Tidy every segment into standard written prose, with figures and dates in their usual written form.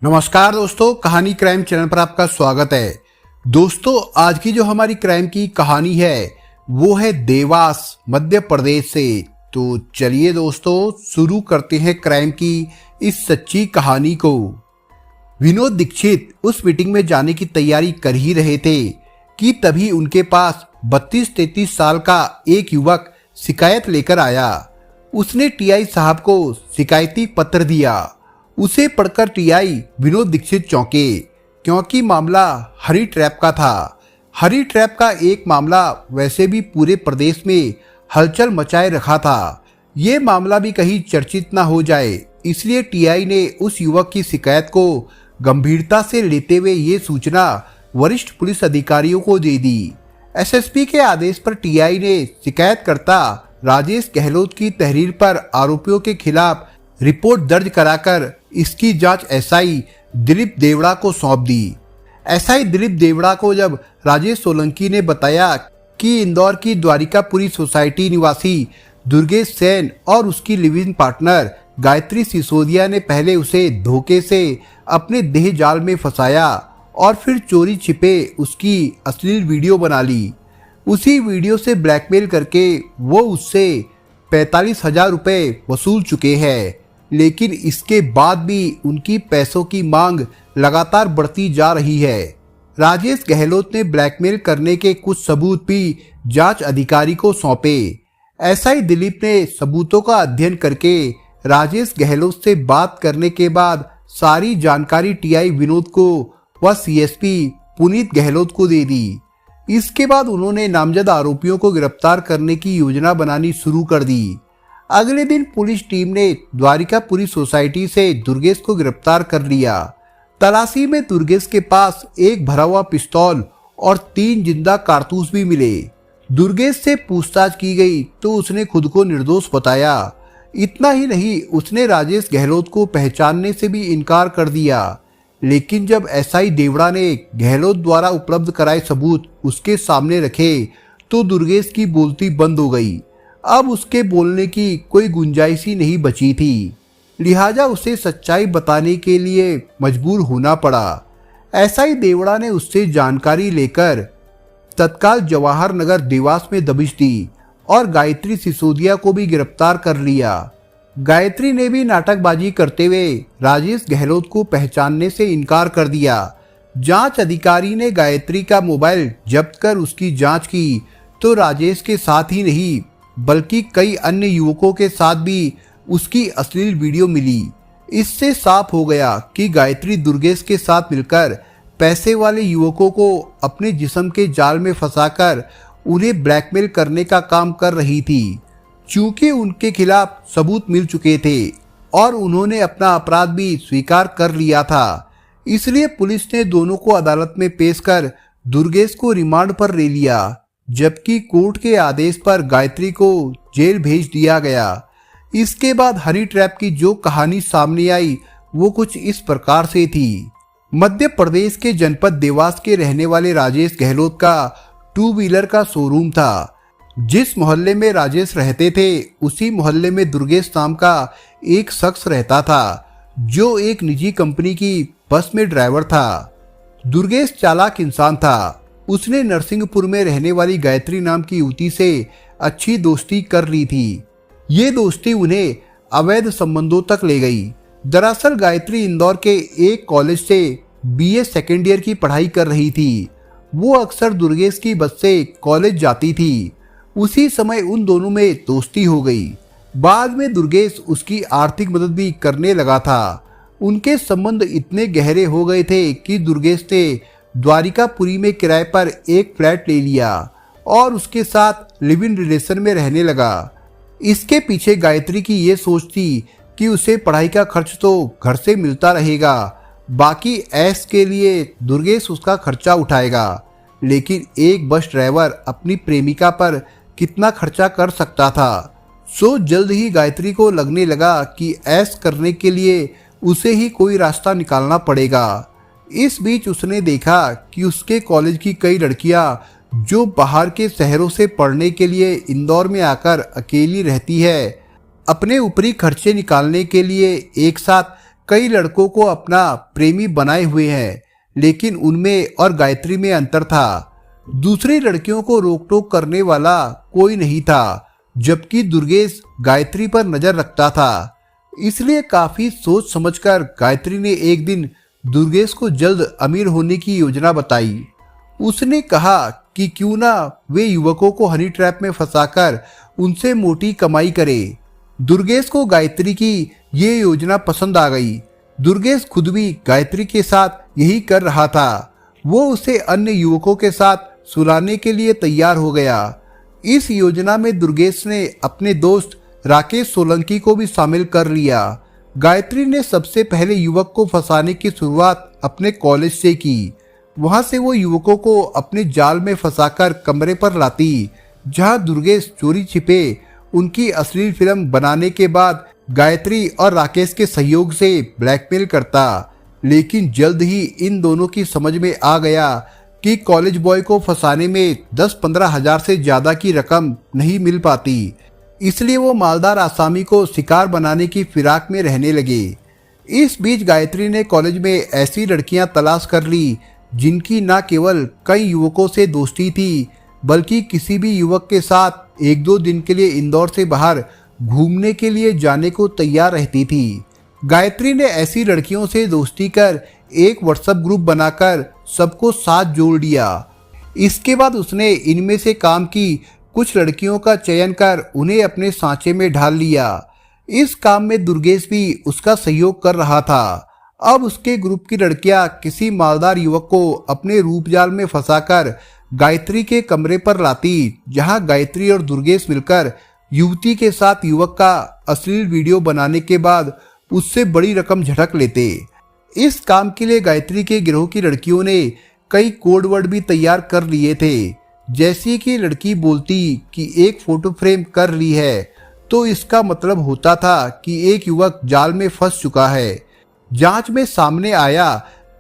नमस्कार दोस्तों, कहानी क्राइम चैनल पर आपका स्वागत है। दोस्तों, आज की जो हमारी क्राइम की कहानी है वो है देवास मध्य प्रदेश से। तो चलिए दोस्तों शुरू करते हैं क्राइम की इस सच्ची कहानी को। विनोद दीक्षित उस मीटिंग में जाने की तैयारी कर ही रहे थे कि तभी उनके पास 32-33 साल का एक युवक शिकायत लेकर आया। उसने टीआई साहब को शिकायती पत्र दिया। उसे पढ़कर टीआई विनोद दीक्षित चौंके, क्योंकि मामला हनी ट्रैप का था। हनी ट्रैप का एक मामला वैसे भी पूरे प्रदेश में हलचल मचाए रखा था। ये मामला भी कहीं चर्चित ना हो जाए, इसलिए टीआई ने उस युवक की शिकायत को गंभीरता से लेते हुए ये सूचना वरिष्ठ पुलिस अधिकारियों को दे दी। एसएसपी के आदेश पर टीआई ने शिकायतकर्ता राजेश गहलोत की तहरीर पर आरोपियों के खिलाफ रिपोर्ट दर्ज कराकर इसकी जांच एसआई दिलीप देवड़ा को सौंप दी। एसआई दिलीप देवड़ा को जब राजेश सोलंकी ने बताया कि इंदौर की द्वारिकापुरी सोसाइटी निवासी दुर्गेश सेन और उसकी लिविंग पार्टनर गायत्री सिसोदिया ने पहले उसे धोखे से अपने देह जाल में फंसाया और फिर चोरी छिपे उसकी अश्लील वीडियो बना ली। उसी वीडियो से ब्लैकमेल करके वो उससे 45,000 रुपये वसूल चुके हैं, लेकिन इसके बाद भी उनकी पैसों की मांग लगातार बढ़ती जा रही है। राजेश गहलोत ने ब्लैकमेल करने के कुछ सबूत भी जांच अधिकारी को सौंपे। एसआई दिलीप ने सबूतों का अध्ययन करके राजेश गहलोत से बात करने के बाद सारी जानकारी टीआई विनोद को व सीएसपी पुनीत गहलोत को दे दी। इसके बाद उन्होंने नामजद आरोपियों को गिरफ्तार करने की योजना बनानी शुरू कर दी। अगले दिन पुलिस टीम ने द्वारिकापुरी सोसाइटी से दुर्गेश को गिरफ्तार कर लिया। तलाशी में दुर्गेश के पास एक भरा हुआ पिस्तौल और 3 जिंदा कारतूस भी मिले। दुर्गेश से पूछताछ की गई तो उसने खुद को निर्दोष बताया। इतना ही नहीं, उसने राजेश गहलोत को पहचानने से भी इनकार कर दिया। लेकिन जब एसआई देवड़ा ने गहलोत द्वारा उपलब्ध कराए सबूत उसके सामने रखे तो दुर्गेश की बोलती बंद हो गई। अब उसके बोलने की कोई गुंजाइश ही नहीं बची थी, लिहाजा उसे सच्चाई बताने के लिए मजबूर होना पड़ा। एसआई देवड़ा ने उससे जानकारी लेकर तत्काल जवाहर नगर देवास में दबिश दी और गायत्री सिसोदिया को भी गिरफ्तार कर लिया। गायत्री ने भी नाटकबाजी करते हुए राजेश गहलोत को पहचानने से इनकार कर दिया। जांच अधिकारी ने गायत्री का मोबाइल जब्त कर उसकी जांच की तो राजेश के साथ ही नहीं बल्कि कई अन्य युवकों के साथ भी उसकी अश्लील वीडियो मिली। इससे साफ हो गया कि गायत्री दुर्गेश के साथ मिलकर पैसे वाले युवकों को अपने जिस्म के जाल में फंसाकर उन्हें ब्लैकमेल करने का काम कर रही थी। चूंकि उनके खिलाफ सबूत मिल चुके थे और उन्होंने अपना अपराध भी स्वीकार कर लिया था, इसलिए पुलिस ने दोनों को अदालत में पेश कर दुर्गेश को रिमांड पर ले लिया, जबकि कोर्ट के आदेश पर गायत्री को जेल भेज दिया गया। इसके बाद हनी ट्रैप की जो कहानी सामने आई वो कुछ इस प्रकार से थी। मध्य प्रदेश के जनपद देवास के रहने वाले राजेश गहलोत का 2 व्हीलर का शोरूम था। जिस मोहल्ले में राजेश रहते थे उसी मोहल्ले में दुर्गेश नाम का एक शख्स रहता था, जो एक निजी कंपनी की बस में ड्राइवर था। दुर्गेश चालाक इंसान था। उसने नरसिंहपुर में रहने वाली गायत्री नाम की युवती से अच्छी दोस्ती कर ली थी। ये दोस्ती उन्हें अवैध संबंधों तक ले गई। दरअसल गायत्री इंदौर के एक कॉलेज से बीए सेकेंड ईयर की पढ़ाई कर रही थी। वो अक्सर दुर्गेश की बस से कॉलेज जाती थी। उसी समय उन दोनों में दोस्ती हो गई। बाद में दुर्गेश उसकी आर्थिक मदद भी करने लगा था। उनके संबंध इतने गहरे हो गए थे कि दुर्गेश ने द्वारिकापुरी में किराए पर एक फ्लैट ले लिया और उसके साथ लिव इन रिलेशन में रहने लगा। इसके पीछे गायत्री की ये सोच थी कि उसे पढ़ाई का खर्च तो घर से मिलता रहेगा, बाकी ऐश के लिए दुर्गेश उसका खर्चा उठाएगा। लेकिन एक बस ड्राइवर अपनी प्रेमिका पर कितना खर्चा कर सकता था। सो जल्द ही गायत्री को लगने लगा कि ऐश करने के लिए उसे ही कोई रास्ता निकालना पड़ेगा। इस बीच उसने देखा कि उसके कॉलेज की कई लड़कियां जो बाहर के शहरों से पढ़ने के लिए इंदौर में आकर अकेली रहती है, अपने ऊपरी खर्चे निकालने के लिए एक साथ कई लड़कों को अपना प्रेमी बनाए हुए हैं, लेकिन उनमें और गायत्री में अंतर था। दूसरी लड़कियों को रोक टोक करने वाला कोई नहीं था, जबकि दुर्गेश गायत्री पर नजर रखता था। इसलिए काफी सोच समझकर गायत्री ने एक दिन दुर्गेश को जल्द अमीर होने की योजना बताई। उसने कहा कि क्यों ना वे युवकों को हनी ट्रैप में फंसाकर उनसे मोटी कमाई करे। दुर्गेश को गायत्री की ये योजना पसंद आ गई। दुर्गेश खुद भी गायत्री के साथ यही कर रहा था। वो उसे अन्य युवकों के साथ सुलाने के लिए तैयार हो गया। इस योजना में दुर्गेश ने अपने दोस्त राकेश सोलंकी को भी शामिल कर लिया। गायत्री ने सबसे पहले युवक को फंसाने की शुरुआत अपने कॉलेज से की। वहां से वो युवकों को अपने जाल में फंसाकर कमरे पर लाती, जहां दुर्गेश चोरी छिपे उनकी अश्लील फिल्म बनाने के बाद गायत्री और राकेश के सहयोग से ब्लैकमेल करता। लेकिन जल्द ही इन दोनों की समझ में आ गया कि कॉलेज बॉय को फंसाने में 10-15 हजार से ज्यादा की रकम नहीं मिल पाती। इसलिए वो मालदार आसामी को शिकार बनाने की फिराक में रहने लगे। इस बीच गायत्री ने कॉलेज में ऐसी लड़कियां तलाश कर ली जिनकी न केवल कई युवकों से दोस्ती थी, बल्कि किसी भी युवक के साथ 1-2 दिन के लिए इंदौर से बाहर घूमने के लिए जाने को तैयार रहती थी। गायत्री ने ऐसी लड़कियों से दोस्ती कर एक व्हाट्सएप ग्रुप बनाकर सबको साथ जोड़ लिया। इसके बाद उसने इनमें से काम की कुछ लड़कियों का चयन कर उन्हें अपने सांचे में ढाल लिया। इस काम में दुर्गेश भी उसका सहयोग कर रहा था। अब उसके ग्रुप की लड़कियां किसी मालदार युवक को अपने रूपजाल में फंसाकर गायत्री के कमरे पर लाती, जहां गायत्री और दुर्गेश मिलकर युवती के साथ युवक का अश्लील वीडियो बनाने के बाद उससे बड़ी रकम झटक लेते। इस काम के लिए गायत्री के गिरोह की लड़कियों ने कई कोड वर्ड भी तैयार कर लिए थे। जैसी कि लड़की बोलती कि एक फोटो फ्रेम कर ली है, तो इसका मतलब होता था कि एक युवक जाल में फंस चुका है। जांच में सामने आया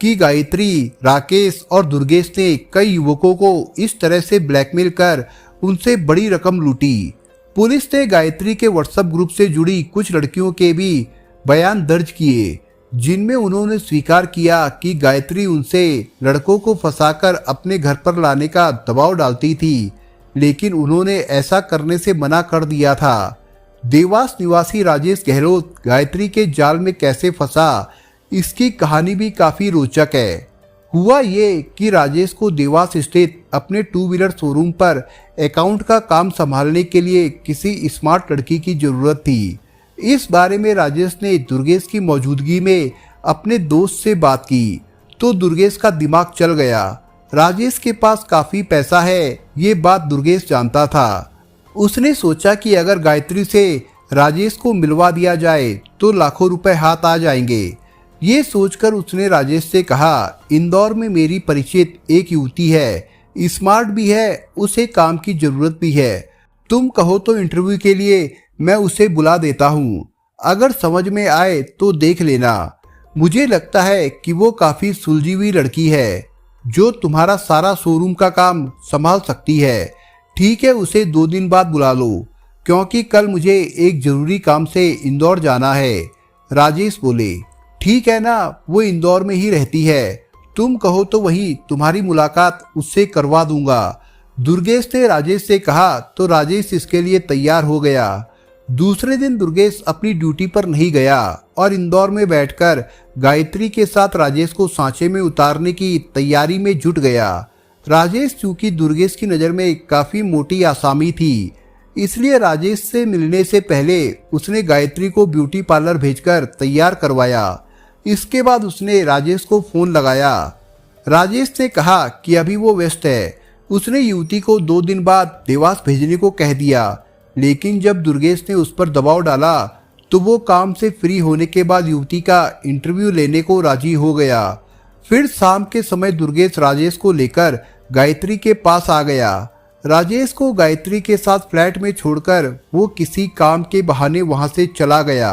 कि गायत्री, राकेश और दुर्गेश ने कई युवकों को इस तरह से ब्लैकमेल कर उनसे बड़ी रकम लूटी। पुलिस ने गायत्री के व्हाट्सएप ग्रुप से जुड़ी कुछ लड़कियों के भी बयान दर्ज किए, जिनमें उन्होंने स्वीकार किया कि गायत्री उनसे लड़कों को फंसाकर अपने घर पर लाने का दबाव डालती थी, लेकिन उन्होंने ऐसा करने से मना कर दिया था। देवास निवासी राजेश गहलोत गायत्री के जाल में कैसे फंसा, इसकी कहानी भी काफी रोचक है। हुआ ये कि राजेश को देवास स्थित अपने 2 व्हीलर शोरूम पर अकाउंट का काम संभालने के लिए किसी स्मार्ट लड़की की जरूरत थी। इस बारे में राजेश ने दुर्गेश की मौजूदगी में अपने दोस्त से बात की, तो दुर्गेश का दिमाग चल गया। राजेश के पास काफी पैसा है, ये बात दुर्गेश जानता था। उसने सोचा कि अगर गायत्री से राजेश को मिलवा दिया जाए तो लाखों रुपए हाथ आ जाएंगे। ये सोचकर उसने राजेश से कहा, इंदौर में मेरी परिचित एक युवती है, स्मार्ट भी है, उसे काम की जरूरत भी है। तुम कहो तो इंटरव्यू के लिए मैं उसे बुला देता हूँ। अगर समझ में आए तो देख लेना। मुझे लगता है कि वो काफी सुलझी हुई लड़की है, जो तुम्हारा सारा शोरूम का काम संभाल सकती है। ठीक है, उसे 2 दिन बाद बुला लो, क्योंकि कल मुझे एक जरूरी काम से इंदौर जाना है। राजेश बोले, ठीक है ना, वो इंदौर में ही रहती है, तुम कहो तो वहीं तुम्हारी मुलाकात उससे करवा दूंगा। दुर्गेश ने राजेश से कहा, तो राजेश इसके लिए तैयार हो गया। दूसरे दिन दुर्गेश अपनी ड्यूटी पर नहीं गया और इंदौर में बैठकर गायत्री के साथ राजेश को सांचे में उतारने की तैयारी में जुट गया। राजेश चूंकि दुर्गेश की नज़र में काफ़ी मोटी आसामी थी, इसलिए राजेश से मिलने से पहले उसने गायत्री को ब्यूटी पार्लर भेजकर तैयार करवाया। इसके बाद उसने राजेश को फ़ोन लगाया। राजेश ने कहा कि अभी वो व्यस्त है। उसने युवती को 2 दिन बाद देवास भेजने को कह दिया, लेकिन जब दुर्गेश ने उस पर दबाव डाला तो वो काम से फ्री होने के बाद युवती का इंटरव्यू लेने को राजी हो गया। फिर शाम के समय दुर्गेश राजेश को लेकर गायत्री के पास आ गया। राजेश को गायत्री के साथ फ्लैट में छोड़कर वो किसी काम के बहाने वहां से चला गया।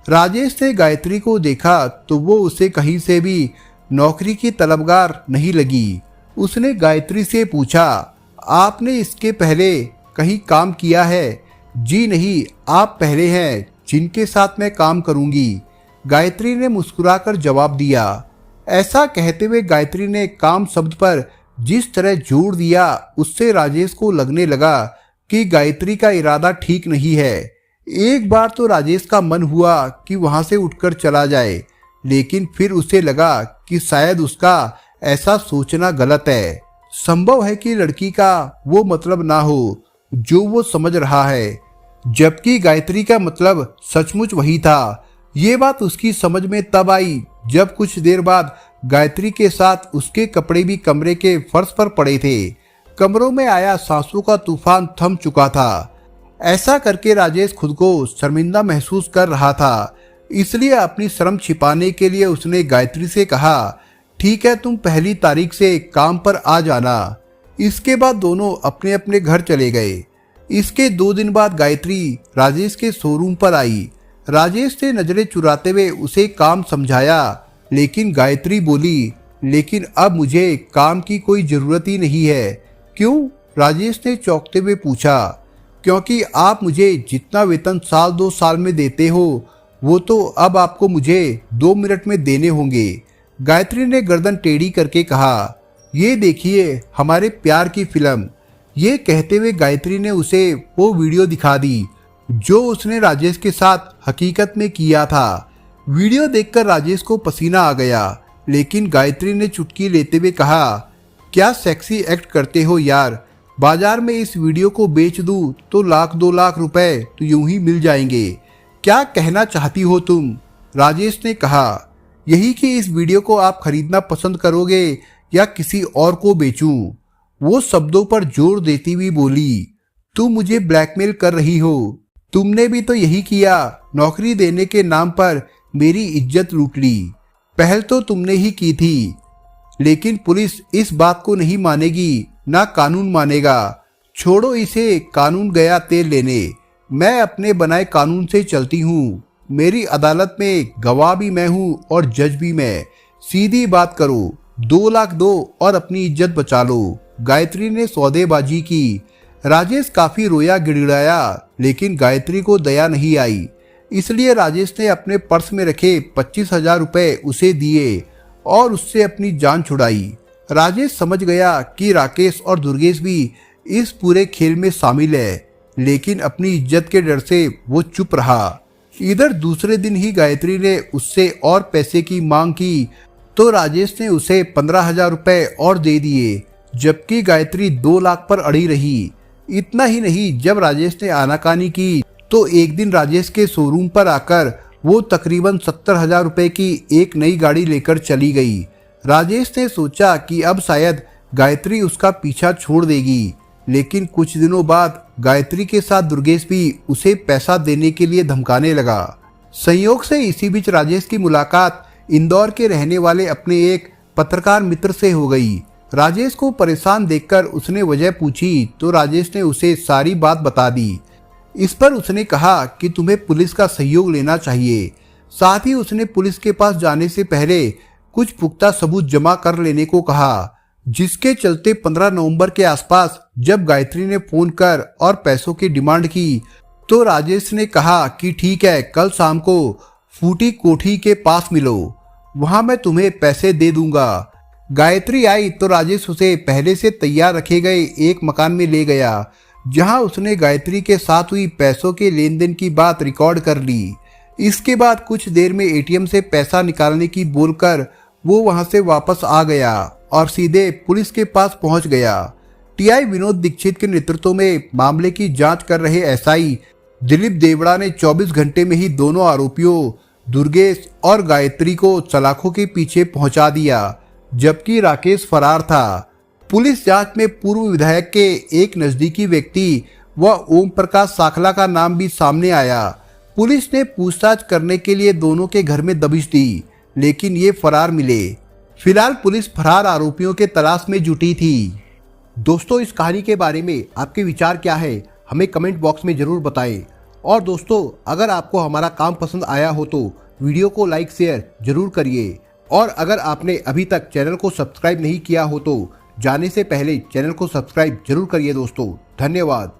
राजेश ने गायत्री को देखा तो वो उसे कहीं से भी नौकरी की तलबगार नहीं लगी। उसने गायत्री से पूछा, आपने इसके पहले कहीं काम किया है? जी नहीं, आप पहले हैं जिनके साथ मैं काम करूंगी। गायत्री ने मुस्कुराकर जवाब दिया। ऐसा कहते हुए गायत्री ने काम शब्द पर जिस तरह जोर दिया, उससे राजेश को लगने लगा कि गायत्री का इरादा ठीक नहीं है। एक बार तो राजेश का मन हुआ कि वहां से उठकर चला जाए, लेकिन फिर उसे लगा कि शायद उसका ऐसा सोचना गलत है। संभव है कि लड़की का वो मतलब ना हो जो वो समझ रहा है, जबकि गायत्री का मतलब सचमुच वही था। ये बात उसकी समझ में तब आई जब कुछ देर बाद गायत्री के साथ उसके कपड़े भी कमरे के फर्श पर पड़े थे। कमरों में आया सांसों का तूफान थम चुका था। ऐसा करके राजेश खुद को शर्मिंदा महसूस कर रहा था, इसलिए अपनी शर्म छिपाने के लिए उसने गायत्री से कहा, ठीक है, तुम 1 तारीख से काम पर आ जाना। इसके बाद दोनों अपने अपने घर चले गए। इसके 2 दिन बाद गायत्री राजेश के शोरूम पर आई। राजेश ने नजरें चुराते हुए उसे काम समझाया, लेकिन गायत्री बोली, लेकिन अब मुझे काम की कोई जरूरत ही नहीं है। क्यों? राजेश ने चौंकते हुए पूछा। क्योंकि आप मुझे जितना वेतन साल 2 साल में देते हो, वो तो अब आपको मुझे 2 मिनट में देने होंगे। गायत्री ने गर्दन टेढ़ी करके कहा, ये देखिए हमारे प्यार की फिल्म। ये कहते हुए गायत्री ने उसे वो वीडियो दिखा दी जो उसने राजेश के साथ हकीकत में किया था। वीडियो देखकर राजेश को पसीना आ गया, लेकिन गायत्री ने चुटकी लेते हुए कहा, क्या सेक्सी एक्ट करते हो यार। बाजार में इस वीडियो को बेच दूं तो 1-2 लाख रुपए तो यूं ही मिल जाएंगे। क्या कहना चाहती हो तुम? राजेश ने कहा, यही कि इस वीडियो को आप खरीदना पसंद करोगे या किसी और को बेचूं। वो शब्दों पर जोर देती हुई बोली, तुम मुझे ब्लैकमेल कर रही हो। तुमने भी तो यही किया, नौकरी देने के नाम पर मेरी इज्जत लूट ली। पहल तो तुमने ही की थी, लेकिन पुलिस इस बात को नहीं मानेगी, ना कानून मानेगा। छोड़ो इसे, कानून गया तेल लेने। मैं अपने बनाए कानून से चलती हूँ। मेरी अदालत में गवाह भी मैं हूँ और जज भी मैं। सीधी बात करो, 2 लाख दो और अपनी इज्जत बचा लो। गायत्री ने सौदेबाजी की। राजेश काफी रोया गिड़गिड़ाया, लेकिन गायत्री को दया नहीं आई। इसलिए राजेश ने अपने पर्स में रखे 25,000 रुपए उसे दिए और उससे अपनी जान छुड़ाई। राजेश समझ गया कि राकेश और दुर्गेश भी इस पूरे खेल में शामिल है, लेकिन अपनी इज्जत के डर से वो चुप रहा। इधर दूसरे दिन ही गायत्री ने उससे और पैसे की मांग की, तो राजेश ने उसे 15,000 रुपए और दे दिए, जबकि गायत्री 2 लाख पर अड़ी रही। इतना ही नहीं, जब राजेश ने आनाकानी की तो एक दिन राजेश के शोरूम पर आकर वो तकरीबन 70,000 रुपए की एक नई गाड़ी लेकर चली गई। राजेश ने सोचा कि अब शायद गायत्री उसका पीछा छोड़ देगी, लेकिन कुछ दिनों बाद गायत्री के साथ दुर्गेश भी उसे पैसा देने के लिए धमकाने लगा। संयोग से इसी बीच राजेश की मुलाकात इंदौर के रहने वाले अपने एक पत्रकार मित्र से हो गई। राजेश को परेशान देखकर उसने वजह पूछी तो राजेश ने उसे सारी बात बता दी। इस पर उसने कहा कि तुम्हें पुलिस का सहयोग लेना चाहिए। साथ ही उसने पुलिस के पास जाने से पहले कुछ पुख्ता सबूत जमा कर लेने को कहा, जिसके चलते 15 नवंबर के आसपास जब गायत्री ने फोन कर और पैसों की डिमांड की तो राजेश ने कहा कि ठीक है, कल शाम को फूटी कोठी के पास मिलो, वहां मैं तुम्हें पैसे दे दूंगा। गायत्री आई तो राजेश उसे पहले से तैयार रखे गए एक मकान में ले गया, जहां उसने गायत्री के साथ हुई पैसों के लेन देन की बात रिकॉर्ड कर ली। इसके बाद कुछ देर में एटीएम से पैसा निकालने की बोलकर वो वहां से वापस आ गया और सीधे पुलिस के पास पहुंच गया। टीआई विनोद दीक्षित के नेतृत्व में मामले की जांच कर रहे एसआई दिलीप देवड़ा ने 24 घंटे में ही दोनों आरोपियों दुर्गेश और गायत्री को सलाखों के पीछे पहुंचा दिया, जबकि राकेश फरार था। पुलिस जांच में पूर्व विधायक के एक नजदीकी व्यक्ति व ओम प्रकाश साखला का नाम भी सामने आया। पुलिस ने पूछताछ करने के लिए दोनों के घर में दबिश दी, लेकिन ये फरार मिले। फिलहाल पुलिस फरार आरोपियों के तलाश में जुटी थी। दोस्तों, इस कहानी के बारे में आपके विचार क्या है, हमें कमेंट बॉक्स में जरूर बताएं। और दोस्तों, अगर आपको हमारा काम पसंद आया हो तो वीडियो को लाइक शेयर जरूर करिए। और अगर आपने अभी तक चैनल को सब्सक्राइब नहीं किया हो तो जाने से पहले चैनल को सब्सक्राइब जरूर करिए दोस्तों। धन्यवाद।